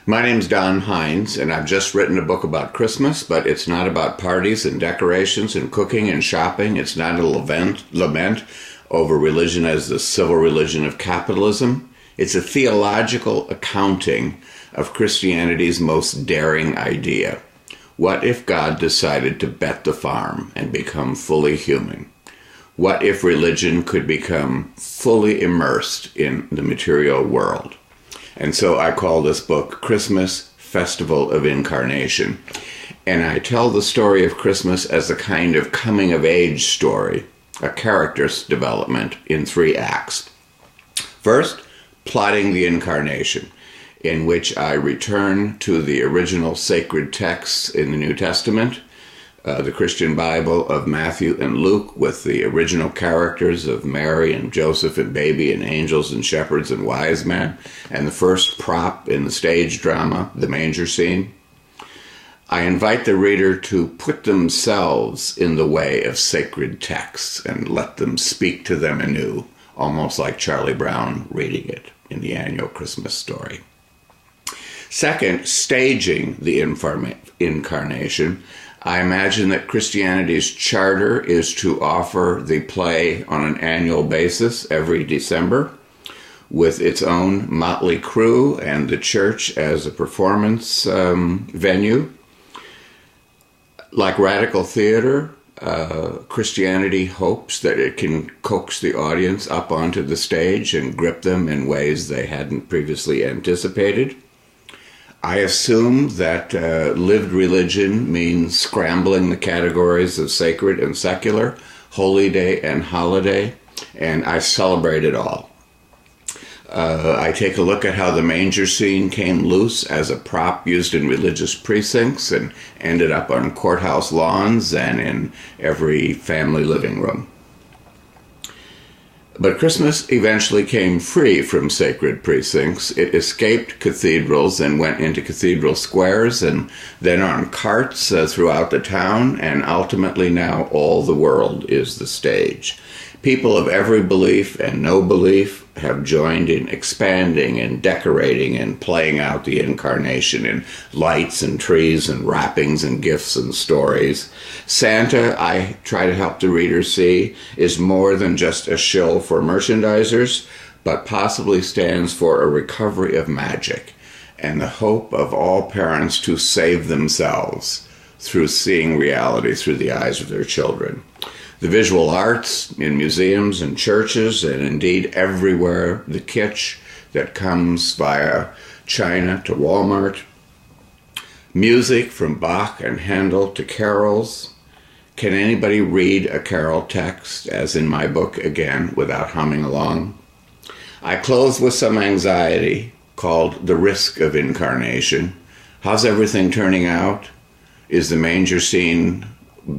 My name's Don Hines, and I've just written a book about Christmas, but it's not about parties and decorations and cooking and shopping. It's not a lament over religion as the civil religion of capitalism. It's a theological accounting of Christianity's most daring idea. What if God decided to bet the farm and become fully human? What if religion could become fully immersed in the material world? And so I call this book Christmas, Festival of Incarnation. And I tell the story of Christmas as a kind of coming-of-age story, a character's development in 3 acts. First, plotting the Incarnation, in which I return to the original sacred texts in the New Testament, the Christian Bible of Matthew and Luke, with the original characters of Mary and Joseph and baby and angels and shepherds and wise men, and the first prop in the stage drama, the manger scene. I invite the reader to put themselves in the way of sacred texts and let them speak to them anew, almost like Charlie Brown reading it in the annual Christmas story. Second, staging the Incarnation. I imagine that Christianity's charter is to offer the play on an annual basis every December, with its own motley crew and the church as a performance venue. Like radical theater, Christianity hopes that it can coax the audience up onto the stage and grip them in ways they hadn't previously anticipated. I assume that lived religion means scrambling the categories of sacred and secular, holy day and holiday, and I celebrate it all. I take a look at how the manger scene came loose as a prop used in religious precincts and ended up on courthouse lawns and in every family living room. But Christmas eventually came free from sacred precincts. It escaped cathedrals and went into cathedral squares and then on carts throughout the town, and ultimately now all the world is the stage. People of every belief and no belief have joined in expanding and decorating and playing out the Incarnation in lights and trees and wrappings and gifts and stories. Santa, I try to help the reader see, is more than just a shill for merchandisers, but possibly stands for a recovery of magic and the hope of all parents to save themselves through seeing reality through the eyes of their children. The visual arts in museums and churches, and indeed everywhere, the kitsch that comes via China to Walmart. Music from Bach and Handel to carols. Can anybody read a carol text, as in my book again, without humming along? I close with some anxiety called The Risk of Incarnation. How's everything turning out? Is the manger scene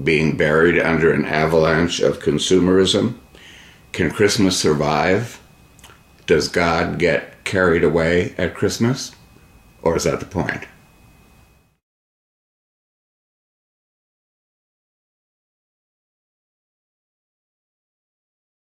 being buried under an avalanche of consumerism? Can Christmas survive? Does God get carried away at Christmas? Or is that the point?